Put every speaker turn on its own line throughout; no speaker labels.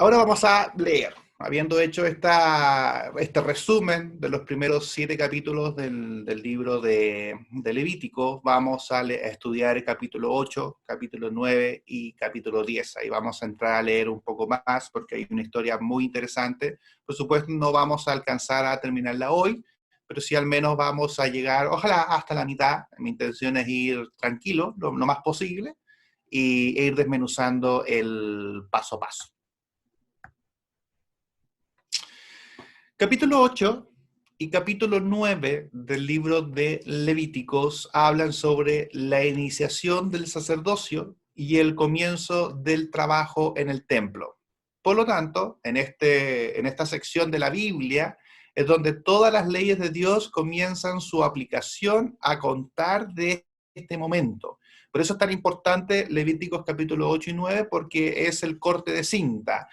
Ahora vamos a leer. Habiendo hecho este resumen de los primeros 7 capítulos del libro de Levítico, vamos a estudiar el capítulo 8, capítulo 9 y capítulo 10. Ahí vamos a entrar a leer un poco más porque hay una historia muy interesante. Por supuesto, no vamos a alcanzar a terminarla hoy, pero sí al menos vamos a llegar, ojalá hasta la mitad. Mi intención es ir tranquilo, lo más posible, e ir desmenuzando el paso a paso. Capítulo 8 y capítulo 9 del libro de Levíticos hablan sobre la iniciación del sacerdocio y el comienzo del trabajo en el templo. Por lo tanto, en esta sección de la Biblia es donde todas las leyes de Dios comienzan su aplicación a contar de este momento. Por eso es tan importante Levíticos capítulo 8 y 9, porque es el corte de cinta.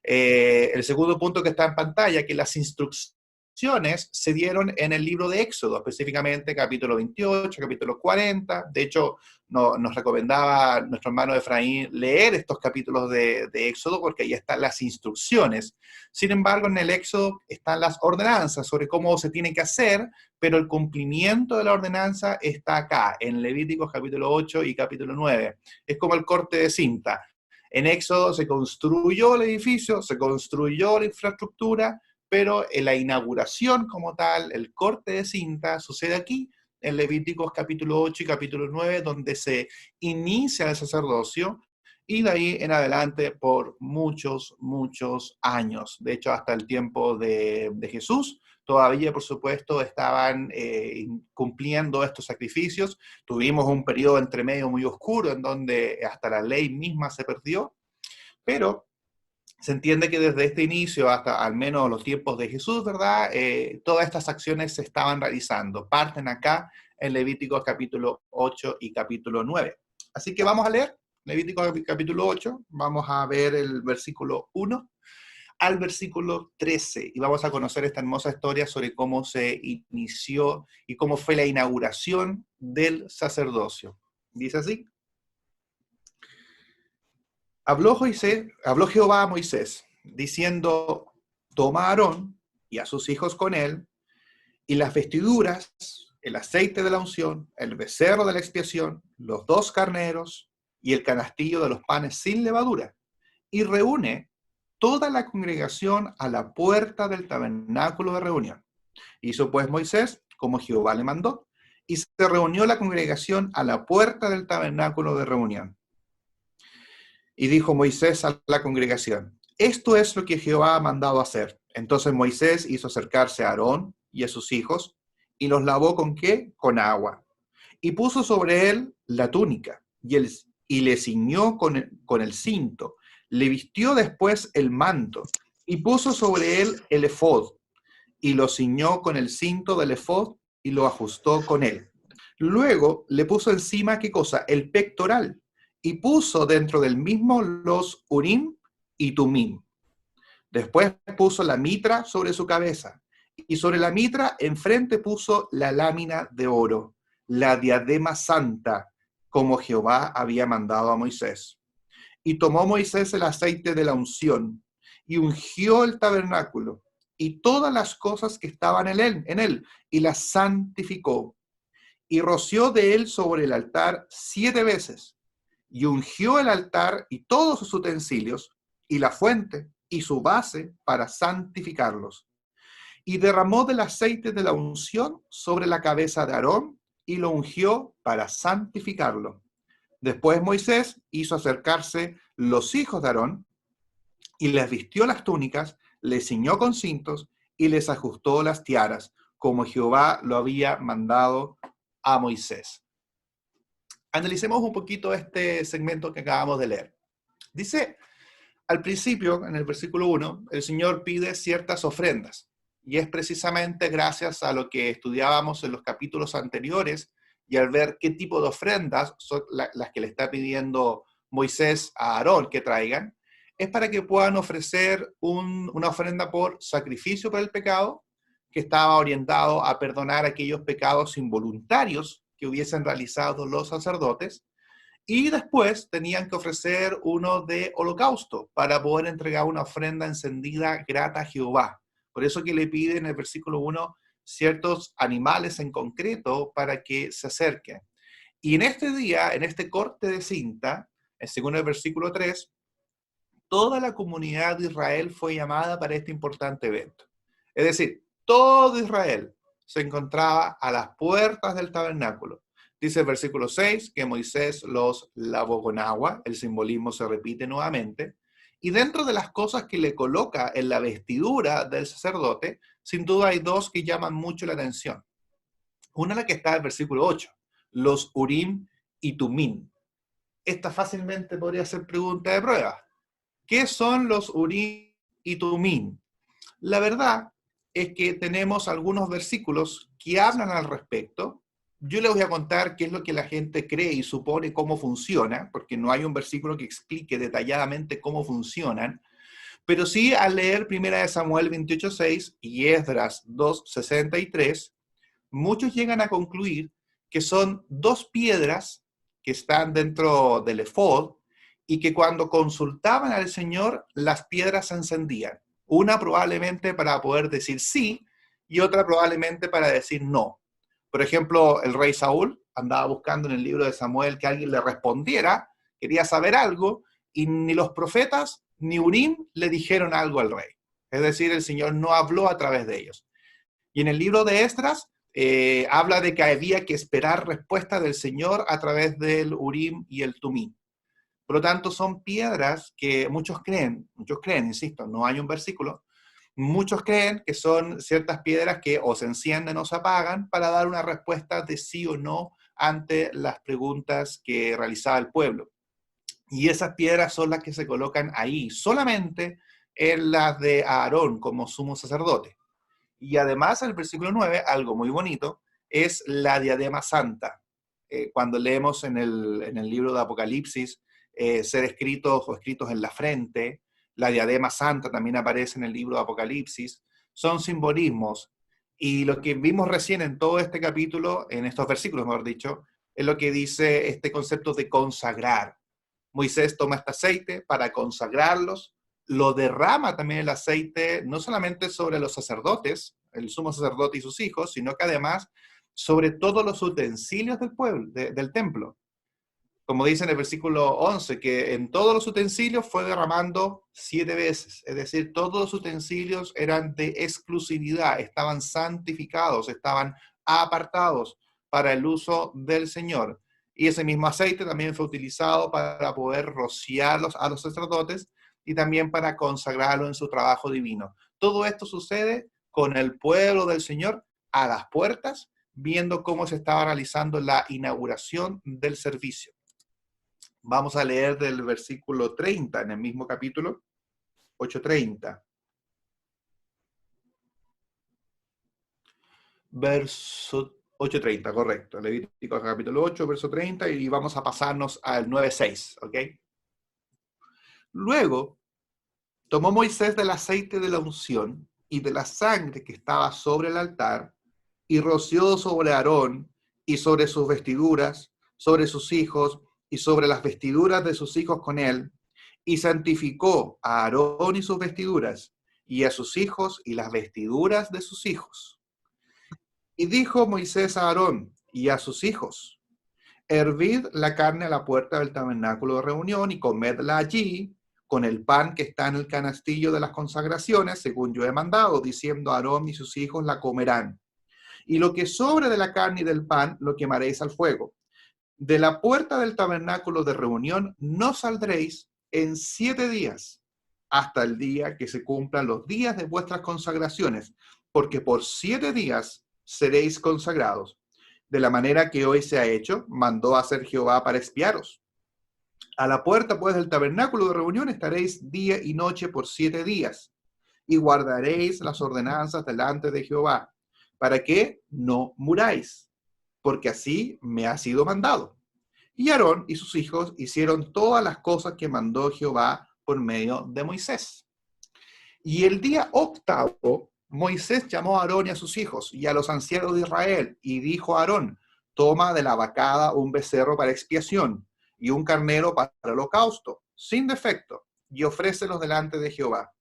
El segundo punto que está en pantalla, que las instrucciones se dieron en el libro de Éxodo, específicamente capítulo 28, capítulo 40. De hecho, nos recomendaba nuestro hermano Efraín leer estos capítulos de Éxodo porque ahí están las instrucciones. Sin embargo, en el Éxodo están las ordenanzas sobre cómo se tiene que hacer, pero el cumplimiento de la ordenanza está acá, en Levíticos capítulo 8 y capítulo 9. Es como el corte de cinta. En Éxodo se construyó el edificio, se construyó la infraestructura, pero en la inauguración como tal, el corte de cinta, sucede aquí, en Levíticos capítulo 8 y capítulo 9, donde se inicia el sacerdocio, y de ahí en adelante por muchos, muchos años. De hecho, hasta el tiempo de Jesús, todavía, por supuesto, estaban cumpliendo estos sacrificios. Tuvimos un periodo entre medio muy oscuro en donde hasta la ley misma se perdió, pero se entiende que desde este inicio hasta al menos los tiempos de Jesús, ¿verdad? Todas estas acciones se estaban realizando. Parten acá en Levíticos capítulo 8 y capítulo 9. Así que vamos a leer Levíticos capítulo 8, vamos a ver el versículo 1 al versículo 13 y vamos a conocer esta hermosa historia sobre cómo se inició y cómo fue la inauguración del sacerdocio. Dice así: habló Jehová a Moisés, diciendo: toma a Aarón y a sus hijos con él, y las vestiduras, el aceite de la unción, el becerro de la expiación, los 2 carneros y el canastillo de los panes sin levadura, y reúne toda la congregación a la puerta del tabernáculo de reunión. Hizo pues Moisés como Jehová le mandó, y se reunió la congregación a la puerta del tabernáculo de reunión. Y dijo Moisés a la congregación: esto es lo que Jehová ha mandado hacer. Entonces Moisés hizo acercarse a Aarón y a sus hijos, y los lavó ¿con qué? Con agua. Y puso sobre él la túnica, y le ciñó con el cinto. Le vistió después el manto, y puso sobre él el efod, y lo ciñó con el cinto del efod, y lo ajustó con él. Luego le puso encima, ¿qué cosa? El pectoral, y puso dentro del mismo los urim y tumim. Después puso la mitra sobre su cabeza, y sobre la mitra enfrente puso la lámina de oro, la diadema santa, como Jehová había mandado a Moisés. Y tomó Moisés el aceite de la unción, y ungió el tabernáculo, y todas las cosas que estaban en él, y las santificó. Y roció de él sobre el altar 7 veces, y ungió el altar y todos sus utensilios, y la fuente, y su base, para santificarlos. Y derramó del aceite de la unción sobre la cabeza de Aarón, y lo ungió para santificarlo. Después Moisés hizo acercarse los hijos de Aarón, y les vistió las túnicas, les ciñó con cintos, y les ajustó las tiaras, como Jehová lo había mandado a Moisés. Analicemos un poquito este segmento que acabamos de leer. Dice, al principio, en el versículo 1, el Señor pide ciertas ofrendas. Y es precisamente gracias a lo que estudiábamos en los capítulos anteriores y al ver qué tipo de ofrendas son las que le está pidiendo Moisés a Aarón que traigan, es para que puedan ofrecer una ofrenda por sacrificio por el pecado, que estaba orientado a perdonar aquellos pecados involuntarios que hubiesen realizado los sacerdotes, Y después tenían que ofrecer uno de holocausto para poder entregar una ofrenda encendida grata a Jehová. Por eso que le pide en el versículo 1 ciertos animales en concreto para que se acerquen. Y en este día, en este corte de cinta, según el versículo 3, toda la comunidad de Israel fue llamada para este importante evento. Es decir, todo Israel se encontraba a las puertas del tabernáculo. Dice el versículo 6 que Moisés los lavó con agua, el simbolismo se repite nuevamente, y dentro de las cosas que le coloca en la vestidura del sacerdote, sin duda hay dos que llaman mucho la atención. Una es la que está en el versículo 8, los Urim y Tumim. Esta fácilmente podría ser pregunta de prueba. ¿Qué son los Urim y Tumim? La verdad es que tenemos algunos versículos que hablan al respecto. Yo les voy a contar qué es lo que la gente cree y supone cómo funciona, porque no hay un versículo que explique detalladamente cómo funcionan, pero sí al leer 1 Samuel 28:6 y Esdras 2:63, muchos llegan a concluir que son dos piedras que están dentro del efod y que cuando consultaban al Señor, las piedras se encendían. Una probablemente para poder decir sí y otra probablemente para decir no. Por ejemplo, el rey Saúl andaba buscando en el libro de Samuel que alguien le respondiera, quería saber algo, y ni los profetas ni Urim le dijeron algo al rey. Es decir, el Señor no habló a través de ellos. Y en el libro de Esdras habla de que había que esperar respuesta del Señor a través del Urim y el Tumim. Por lo tanto, son piedras que muchos creen, insisto, no hay un versículo, muchos creen que son ciertas piedras que o se encienden o se apagan para dar una respuesta de sí o no ante las preguntas que realizaba el pueblo. Y esas piedras son las que se colocan ahí, solamente en las de Aarón como sumo sacerdote. Y además, el versículo 9, algo muy bonito, es la diadema santa. Cuando leemos en el libro de Apocalipsis, ser escritos o escritos en la frente, la diadema santa también aparece en el libro de Apocalipsis, son simbolismos. Y lo que vimos recién en todo este capítulo, en estos versículos, mejor dicho, es lo que dice este concepto de consagrar. Moisés toma este aceite para consagrarlos, lo derrama también el aceite, no solamente sobre los sacerdotes, el sumo sacerdote y sus hijos, sino que además sobre todos los utensilios del pueblo, del templo. Como dice en el versículo 11, que en todos los utensilios fue derramando 7 veces. Es decir, todos los utensilios eran de exclusividad, estaban santificados, estaban apartados para el uso del Señor. Y ese mismo aceite también fue utilizado para poder rociarlos a los sacerdotes y también para consagrarlo en su trabajo divino. Todo esto sucede con el pueblo del Señor a las puertas, viendo cómo se estaba realizando la inauguración del servicio. Vamos a leer del versículo 30 en el mismo capítulo, 8:30. Verso 8:30, correcto. Levítico capítulo 8, verso 30, y vamos a pasarnos al 9:6, ¿ok? Luego, tomó Moisés del aceite de la unción y de la sangre que estaba sobre el altar, y roció sobre Aarón y sobre sus vestiduras, sobre sus hijos y sobre las vestiduras de sus hijos con él, y santificó a Aarón y sus vestiduras, y a sus hijos y las vestiduras de sus hijos. Y dijo Moisés a Aarón y a sus hijos: hervid la carne a la puerta del tabernáculo de reunión y comedla allí, con el pan que está en el canastillo de las consagraciones, según yo he mandado, diciendo: Aarón y sus hijos la comerán. Y lo que sobre de la carne y del pan lo quemaréis al fuego. De la puerta del tabernáculo de reunión no saldréis en 7 días, hasta el día que se cumplan los días de vuestras consagraciones, porque por 7 días seréis consagrados. De la manera que hoy se ha hecho, mandó hacer Jehová para expiaros. A la puerta, pues, del tabernáculo de reunión estaréis día y noche por 7 días, y guardaréis las ordenanzas delante de Jehová, para que no muráis, porque así me ha sido mandado. Y Aarón y sus hijos hicieron todas las cosas que mandó Jehová por medio de Moisés. Y el día 8, Moisés llamó a Aarón y a sus hijos y a los ancianos de Israel, y dijo a Aarón: toma de la vacada un becerro para expiación, y un carnero para el holocausto, sin defecto, y ofrécelos delante de Jehová.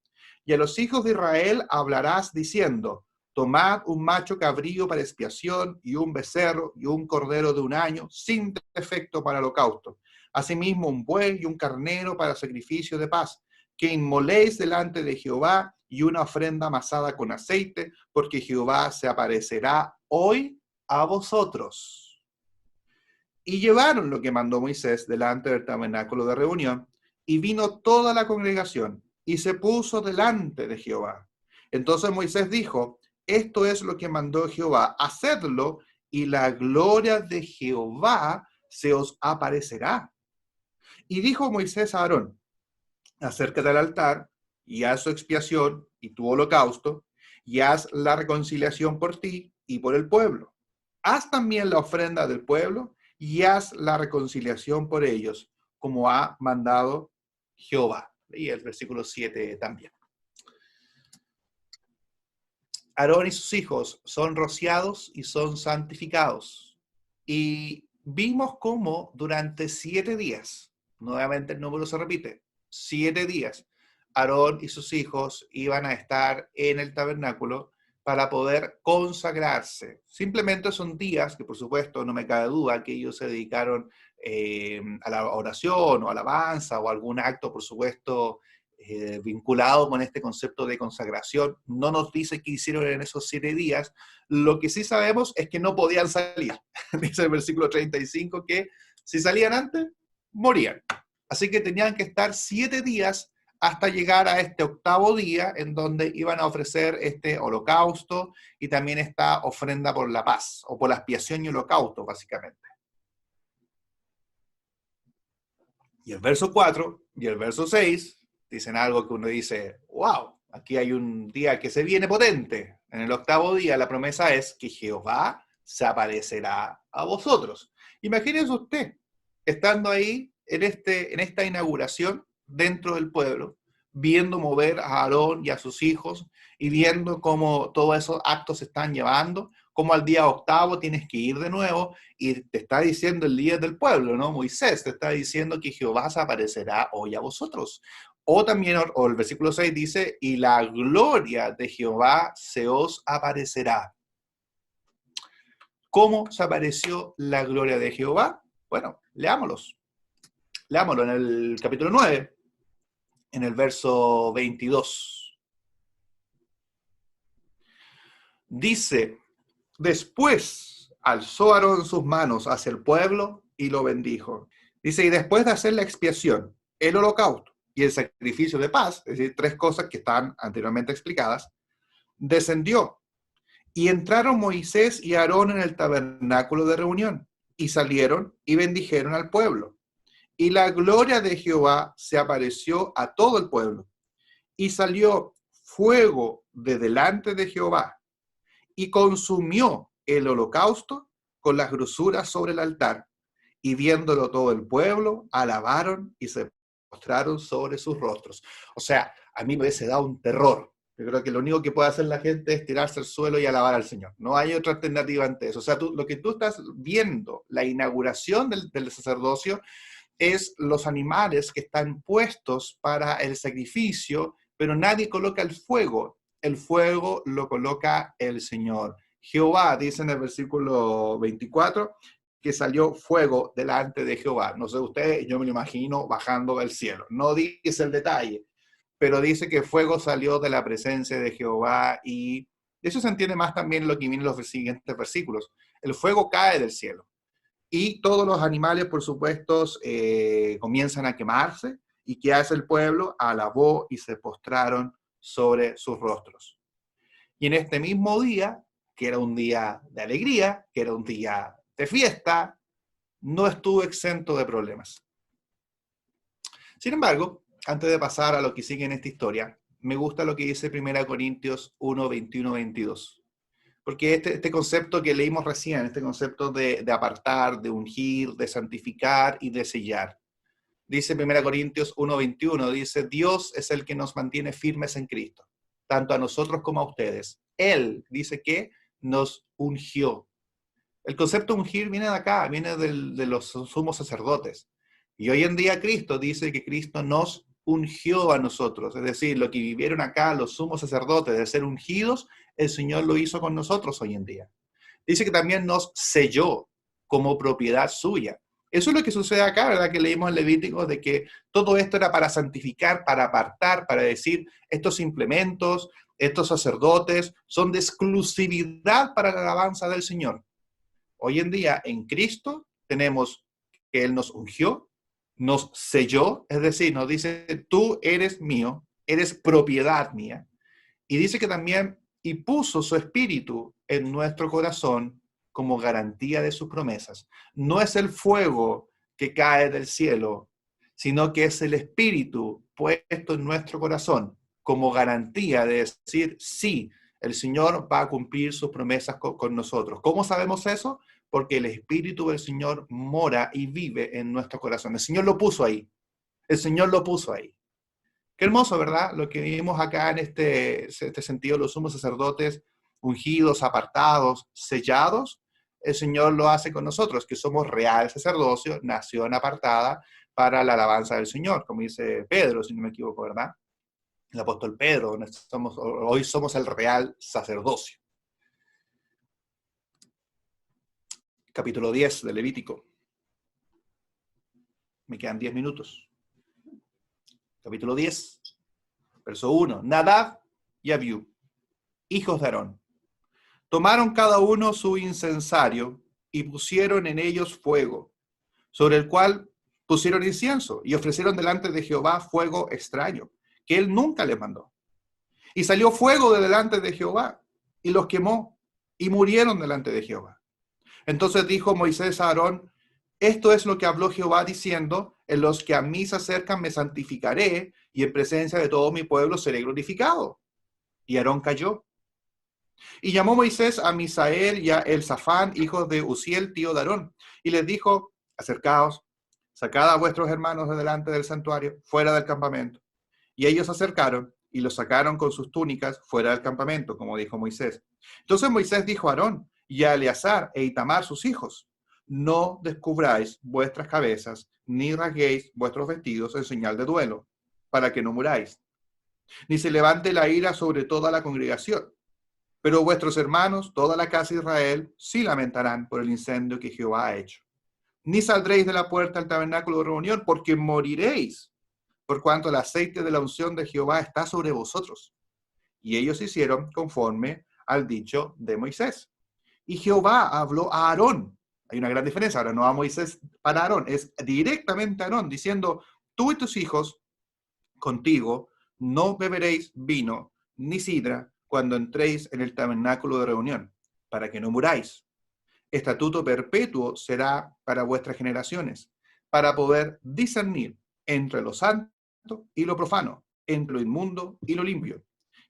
Y a los hijos de Israel hablarás diciendo, tomad un macho cabrío para expiación, y un becerro, y un cordero de un año, sin defecto para el holocausto. Asimismo, un buey y un carnero para sacrificio de paz, que inmoléis delante de Jehová, y una ofrenda amasada con aceite, porque Jehová se aparecerá hoy a vosotros. Y llevaron lo que mandó Moisés delante del tabernáculo de reunión, y vino toda la congregación, y se puso delante de Jehová. Entonces Moisés dijo, esto es lo que mandó Jehová, hacedlo, y la gloria de Jehová se os aparecerá. Y dijo Moisés a Aarón, acércate al altar, y haz su expiación, y tu holocausto, y haz la reconciliación por ti y por el pueblo. Haz también la ofrenda del pueblo, y haz la reconciliación por ellos, como ha mandado Jehová. Y el versículo 7 también. Aarón y sus hijos son rociados y son santificados. Y vimos cómo durante 7 días, nuevamente el número se repite, 7 días, Aarón y sus hijos iban a estar en el tabernáculo para poder consagrarse. Simplemente son días que, por supuesto, no me cabe duda que ellos se dedicaron a la oración o alabanza o algún acto, por supuesto, vinculado con este concepto de consagración. No nos dice qué hicieron en esos 7 días. Lo que sí sabemos es que no podían salir. Dice el versículo 35 que si salían antes, morían. Así que tenían que estar 7 días hasta llegar a este 8º día en donde iban a ofrecer este holocausto y también esta ofrenda por la paz, o por la expiación y holocausto, básicamente. Y el verso 4 y el verso 6 dicen algo que uno dice, wow, aquí hay un día que se viene potente. En el 8º día la promesa es que Jehová se aparecerá a vosotros. Imagínense usted, estando ahí en esta inauguración dentro del pueblo, viendo mover a Aarón y a sus hijos y viendo cómo todos esos actos se están llevando, cómo al día 8º tienes que ir de nuevo y te está diciendo el líder del pueblo, ¿no? Moisés te está diciendo que Jehová se aparecerá hoy a vosotros. O también, o el versículo 6 dice, y la gloria de Jehová se os aparecerá. ¿Cómo se apareció la gloria de Jehová? Bueno, leámoslos. Leámoslo en el capítulo 9, en el verso 22. Dice, después alzó Aarón sus manos hacia el pueblo y lo bendijo. Dice, y después de hacer la expiación, el holocausto y el sacrificio de paz, es decir, 3 cosas que están anteriormente explicadas, descendió. Y entraron Moisés y Aarón en el tabernáculo de reunión, y salieron y bendijeron al pueblo. Y la gloria de Jehová se apareció a todo el pueblo. Y salió fuego de delante de Jehová, y consumió el holocausto con las grosuras sobre el altar. Y viéndolo todo el pueblo, alabaron y se postraron sobre sus rostros. O sea, a mí me hubiese dado un terror. Yo creo que lo único que puede hacer la gente es tirarse al suelo y alabar al Señor. No hay otra alternativa ante eso. O sea, lo que tú estás viendo, la inauguración del sacerdocio, es los animales que están puestos para el sacrificio, pero nadie coloca el fuego. El fuego lo coloca el Señor. Jehová, dice en el versículo 24, que salió fuego delante de Jehová. No sé ustedes, yo me lo imagino bajando del cielo. No dice el detalle, pero dice que fuego salió de la presencia de Jehová, y eso se entiende más también lo que viene en los siguientes versículos. El fuego cae del cielo y todos los animales, por supuesto, comienzan a quemarse. ¿Y qué hace el pueblo? Alabó y se postraron sobre sus rostros. Y en este mismo día, que era un día de alegría, que era un día de fiesta, no estuvo exento de problemas. Sin embargo, antes de pasar a lo que sigue en esta historia, me gusta lo que dice 1 Corintios 1, 21, 22. Porque este concepto que leímos recién, este concepto de apartar, de ungir, de santificar y de sellar. Dice 1 Corintios 1, 21, dice, Dios es el que nos mantiene firmes en Cristo, tanto a nosotros como a ustedes. Él dice que nos ungió. El concepto ungir viene de acá, viene de los sumos sacerdotes. Y hoy en día Cristo dice que Cristo nos ungió a nosotros, es decir, lo que vivieron acá los sumos sacerdotes de ser ungidos, el Señor lo hizo con nosotros hoy en día. Dice que también nos selló como propiedad suya. Eso es lo que sucede acá, ¿verdad? Que leímos en Levíticos de que todo esto era para santificar, para apartar, para decir, estos implementos, estos sacerdotes son de exclusividad para la alabanza del Señor. Hoy en día, en Cristo, tenemos que Él nos ungió, nos selló, es decir, nos dice, tú eres mío, eres propiedad mía. Y dice que también, y puso su espíritu en nuestro corazón como garantía de sus promesas. No es el fuego que cae del cielo, sino que es el espíritu puesto en nuestro corazón como garantía de decir, sí, el Señor va a cumplir sus promesas con nosotros. ¿Cómo sabemos eso? Porque el espíritu del Señor mora y vive en nuestro corazón. El Señor lo puso ahí. El Señor lo puso ahí. Qué hermoso, ¿verdad? Lo que vivimos acá en este sentido, los sumos sacerdotes ungidos, apartados, sellados, el Señor lo hace con nosotros, que somos real sacerdocio, nación apartada para la alabanza del Señor, como dice Pedro, si no me equivoco, ¿verdad? El apóstol Pedro, hoy somos el real sacerdocio. Capítulo 10 de Levítico. Me quedan 10 minutos. Capítulo 10, verso 1. Nadab y Abiú, hijos de Aarón, tomaron cada uno su incensario y pusieron en ellos fuego, sobre el cual pusieron incienso y ofrecieron delante de Jehová fuego extraño, que él nunca les mandó. Y salió fuego de delante de Jehová y los quemó y murieron delante de Jehová. Entonces dijo Moisés a Aarón, esto es lo que habló Jehová diciendo, en los que a mí se acercan me santificaré y en presencia de todo mi pueblo seré glorificado. Y Aarón cayó. Y llamó Moisés a Misael y a Elzafán, hijos de Uziel, tío de Aarón, y les dijo, acercaos, sacad a vuestros hermanos de delante del santuario, fuera del campamento. Y ellos se acercaron y los sacaron con sus túnicas fuera del campamento, como dijo Moisés. Entonces Moisés dijo a Aarón y a Eleazar e Itamar sus hijos, no descubráis vuestras cabezas, ni rasguéis vuestros vestidos en señal de duelo, para que no muráis, ni se levante la ira sobre toda la congregación. Pero vuestros hermanos, toda la casa de Israel, sí lamentarán por el incendio que Jehová ha hecho. Ni saldréis de la puerta al tabernáculo de reunión, porque moriréis, por cuanto el aceite de la unción de Jehová está sobre vosotros. Y ellos hicieron conforme al dicho de Moisés. Y Jehová habló a Aarón. Hay una gran diferencia, ahora no a Moisés para Aarón, es directamente a Aarón, diciendo, tú y tus hijos contigo no beberéis vino ni sidra cuando entréis en el tabernáculo de reunión, para que no muráis. Estatuto perpetuo será para vuestras generaciones, para poder discernir entre lo santo y lo profano, entre lo inmundo y lo limpio,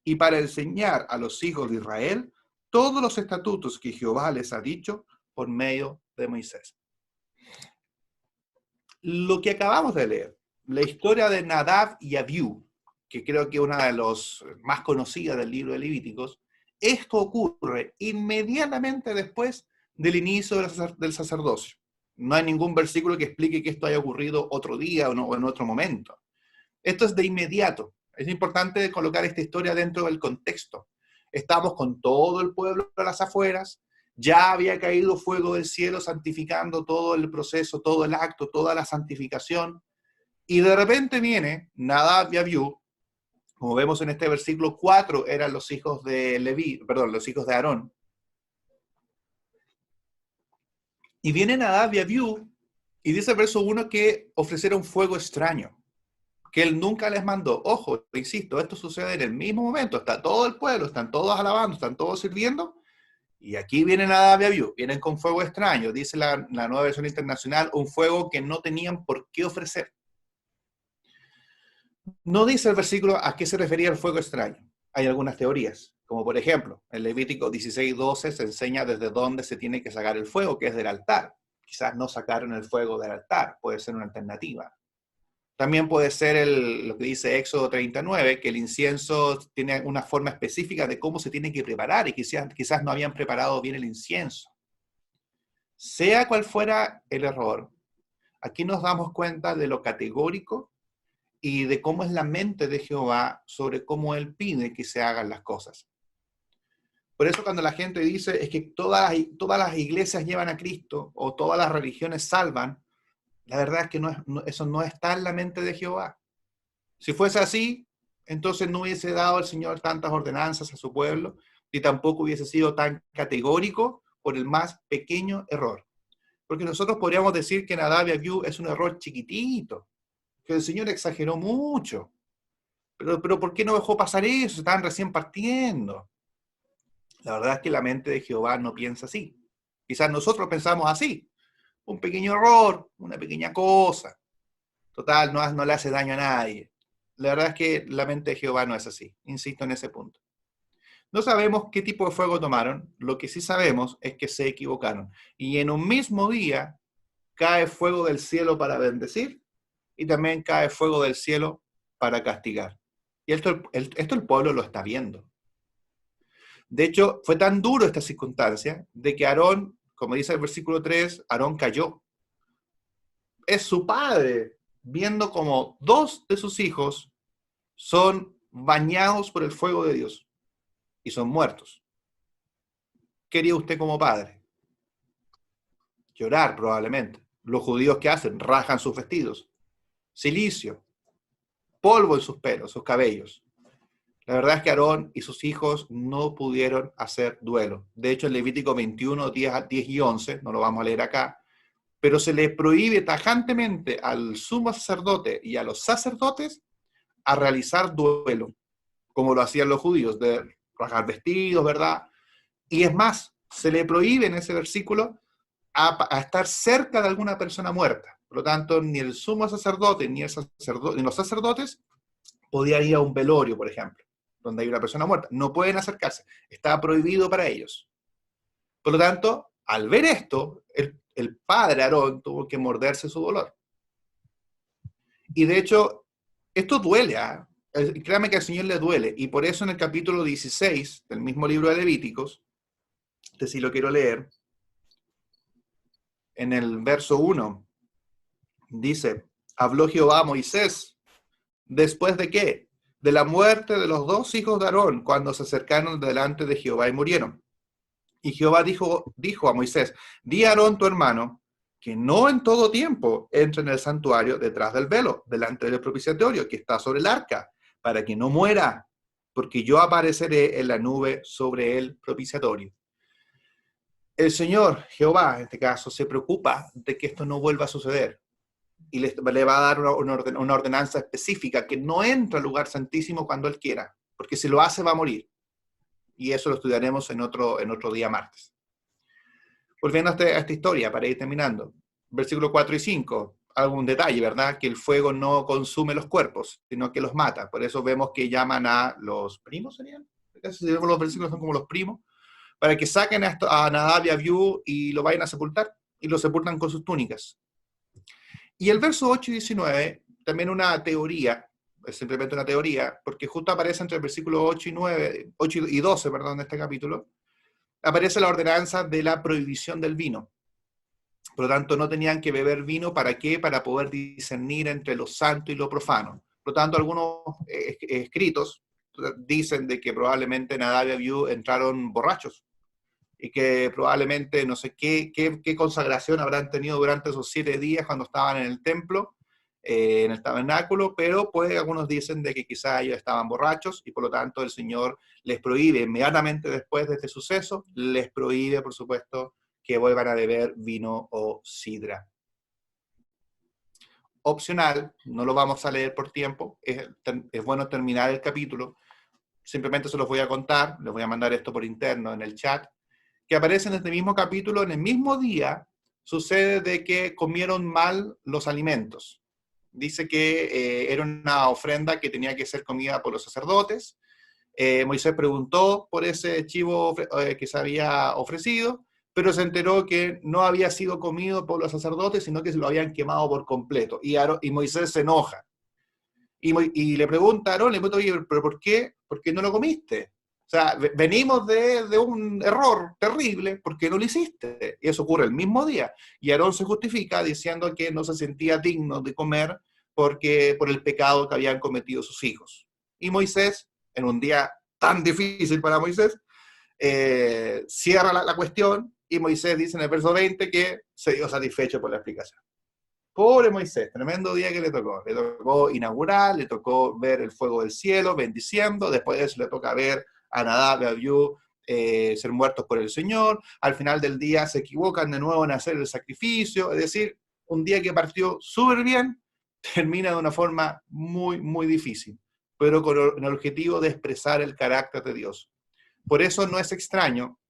y para enseñar a los hijos de Israel todos los estatutos que Jehová les ha dicho por medio de Moisés. Lo que acabamos de leer, la historia de Nadab y Abiú, que creo que es una de las más conocidas del libro de Levíticos, esto ocurre inmediatamente después del inicio del sacerdocio. No hay ningún versículo que explique que esto haya ocurrido otro día o en otro momento. Esto es de inmediato. Es importante colocar esta historia dentro del contexto. Estamos con todo el pueblo a las afueras, ya había caído fuego del cielo santificando todo el proceso, todo el acto, toda la santificación, y de repente viene Nadab y Abiú, como vemos en este versículo 4, eran los hijos de los hijos de Aarón. Y viene Nadab y Abiú, y dice el verso 1 que ofrecieron fuego extraño, que él nunca les mandó. Ojo, insisto, esto sucede en el mismo momento, está todo el pueblo, están todos alabando, están todos sirviendo, y aquí vienen Nadab y Abiú, vienen con fuego extraño, dice la Nueva Versión Internacional, un fuego que no tenían por qué ofrecer. No dice el versículo a qué se refería el fuego extraño. Hay algunas teorías, como por ejemplo, en Levítico 16:12 se enseña desde dónde se tiene que sacar el fuego, que es del altar. Quizás no sacaron el fuego del altar, puede ser una alternativa. También puede ser lo que dice Éxodo 39, que el incienso tiene una forma específica de cómo se tiene que preparar y quizás no habían preparado bien el incienso. Sea cual fuera el error, Aquí nos damos cuenta de lo categórico y de cómo es la mente de Jehová sobre cómo Él pide que se hagan las cosas. Por eso cuando la gente dice es que todas las iglesias llevan a Cristo o todas las religiones salvan, la verdad es que eso no está en la mente de Jehová. Si fuese así, entonces no hubiese dado el Señor tantas ordenanzas a su pueblo y tampoco hubiese sido tan categórico por el más pequeño error. Porque nosotros podríamos decir que Nadab y Abiú es un error chiquitito, que el Señor exageró mucho. Pero ¿por qué no dejó pasar eso? Estaban recién partiendo. La verdad es que la mente de Jehová no piensa así. Quizás nosotros pensamos así. Un pequeño error, una pequeña cosa. Total, no le hace daño a nadie. La verdad es que la mente de Jehová no es así. Insisto en ese punto. No sabemos qué tipo de fuego tomaron. Lo que sí sabemos es que se equivocaron. Y en un mismo día cae fuego del cielo para bendecir y también cae fuego del cielo para castigar. Y esto el pueblo lo está viendo. De hecho, fue tan duro esta circunstancia de que Aarón, como dice el versículo 3, Aarón cayó. Es su padre, viendo como 2 de sus hijos son bañados por el fuego de Dios y son muertos. ¿Qué haría usted como padre? Llorar probablemente. Los judíos, ¿qué hacen? Rajan sus vestidos. Silicio, polvo en sus pelos, sus cabellos. La verdad es que Aarón y sus hijos no pudieron hacer duelo. De hecho, en Levítico 21, 10 y 11, no lo vamos a leer acá, pero se le prohíbe tajantemente al sumo sacerdote y a los sacerdotes a realizar duelo, como lo hacían los judíos, de rasgar vestidos, ¿verdad? Y es más, se le prohíbe en ese versículo a estar cerca de alguna persona muerta. Por lo tanto, ni el sumo sacerdote ni los sacerdotes podían ir a un velorio, por ejemplo, donde hay una persona muerta. No pueden acercarse. Está prohibido para ellos. Por lo tanto, al ver esto, el padre Aarón tuvo que morderse su dolor. Y de hecho, esto duele, ¿eh? Créame que al Señor le duele. Y por eso en el capítulo 16 del mismo libro de Levíticos, este sí lo quiero leer, en el verso 1, dice, habló Jehová a Moisés, ¿después de qué? De la muerte de los 2 hijos de Aarón, cuando se acercaron delante de Jehová y murieron. Y Jehová dijo a Moisés, di a Aarón tu hermano, que no en todo tiempo entre en el santuario detrás del velo, delante del propiciatorio que está sobre el arca, para que no muera, porque yo apareceré en la nube sobre el propiciatorio. El Señor, Jehová, en este caso, se preocupa de que esto no vuelva a suceder. Y le va a dar una ordenanza específica que no entra al lugar santísimo cuando Él quiera, porque si lo hace va a morir. Y eso lo estudiaremos en otro día martes. Volviendo a esta historia, para ir terminando. Versículos 4 y 5, algún detalle, ¿verdad? Que el fuego no consume los cuerpos, sino que los mata. Por eso vemos que llaman a los primos, ¿serían? Los versículos son como los primos, para que saquen a Nadab y Abiú y lo vayan a sepultar, y lo sepultan con sus túnicas. Y el verso 8 y 19, también una teoría, es simplemente una teoría, porque justo aparece entre el versículo 8 y 12, perdón, de este capítulo, aparece la ordenanza de la prohibición del vino. Por lo tanto, no tenían que beber vino, ¿para qué? Para poder discernir entre lo santo y lo profano. Por lo tanto, algunos escritos dicen de que probablemente Nadab y Abiú entraron borrachos y que probablemente no sé qué consagración habrán tenido durante esos 7 días cuando estaban en el templo, en el tabernáculo, pero pues algunos dicen de que quizás ellos estaban borrachos y por lo tanto el Señor les prohíbe inmediatamente después de este suceso, les prohíbe por supuesto que vuelvan a beber vino o sidra. Opcional, no lo vamos a leer por tiempo, es bueno terminar el capítulo, simplemente se los voy a contar, les voy a mandar esto por interno en el chat, que aparece en este mismo capítulo, en el mismo día, sucede de que comieron mal los alimentos. Dice que era una ofrenda que tenía que ser comida por los sacerdotes. Moisés preguntó por ese chivo que se había ofrecido, pero se enteró que no había sido comido por los sacerdotes, sino que se lo habían quemado por completo. Y Moisés se enoja. Y le pregunta a Aarón, oye, ¿pero por qué? ¿Por qué no lo comiste? O sea, venimos de un error terrible porque no lo hiciste. Y eso ocurre el mismo día. Y Aarón se justifica diciendo que no se sentía digno de comer por el pecado que habían cometido sus hijos. Y Moisés, en un día tan difícil para Moisés, cierra la cuestión y Moisés dice en el verso 20 que se dio satisfecho por la explicación. Pobre Moisés, tremendo día que le tocó. Le tocó inaugurar, le tocó ver el fuego del cielo, bendiciendo, después de eso le toca ver a Nadab y a Abiú ser muertos por el Señor. Al final del día se equivocan de nuevo en hacer el sacrificio. Es decir, un día que partió súper bien, termina de una forma muy, muy difícil, pero con el objetivo de expresar el carácter de Dios. Por eso no es extraño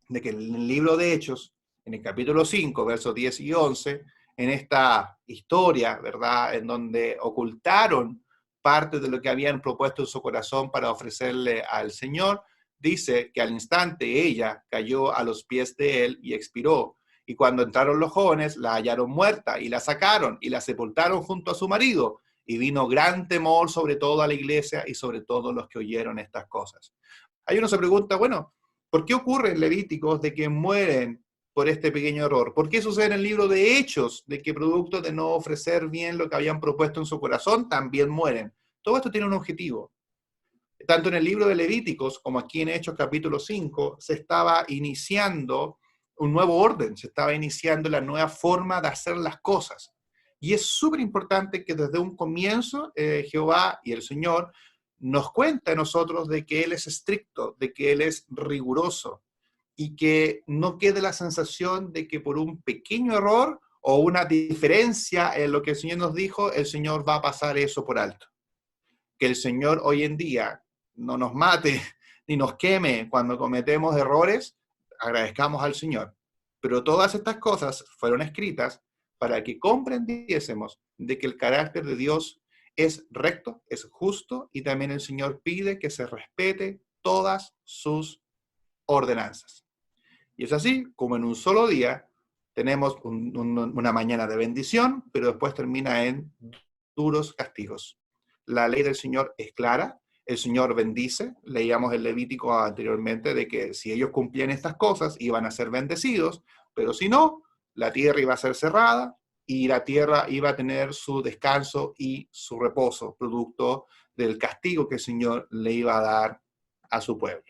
de que en el libro de Hechos, en el capítulo 5, versos 10 y 11, en esta historia, ¿verdad?, en donde ocultaron parte de lo que habían propuesto en su corazón para ofrecerle al Señor, dice que al instante ella cayó a los pies de él y expiró. Y cuando entraron los jóvenes, la hallaron muerta y la sacaron y la sepultaron junto a su marido. Y vino gran temor sobre toda la iglesia y sobre todos los que oyeron estas cosas. Ahí uno se pregunta, bueno, ¿por qué ocurre en Levíticos de que mueren por este pequeño error? ¿Por qué sucede en el libro de Hechos de que producto de no ofrecer bien lo que habían propuesto en su corazón, también mueren? Todo esto tiene un objetivo. Tanto en el libro de Levíticos como aquí en Hechos capítulo 5 se estaba iniciando un nuevo orden, se estaba iniciando la nueva forma de hacer las cosas. Y es súper importante que desde un comienzo Jehová y el Señor nos cuenta a nosotros de que Él es estricto, de que Él es riguroso, y que no quede la sensación de que por un pequeño error o una diferencia en lo que el Señor nos dijo, el Señor va a pasar eso por alto. Que el Señor hoy en día no nos mate ni nos queme cuando cometemos errores, agradezcamos al Señor. Pero todas estas cosas fueron escritas para que comprendiésemos de que el carácter de Dios es recto, es justo, y también el Señor pide que se respete todas sus ordenanzas. Y es así como en un solo día tenemos una mañana de bendición, pero después termina en duros castigos. La ley del Señor es clara, el Señor bendice, leíamos el Levítico anteriormente de que si ellos cumplían estas cosas iban a ser bendecidos, pero si no, la tierra iba a ser cerrada y la tierra iba a tener su descanso y su reposo, producto del castigo que el Señor le iba a dar a su pueblo.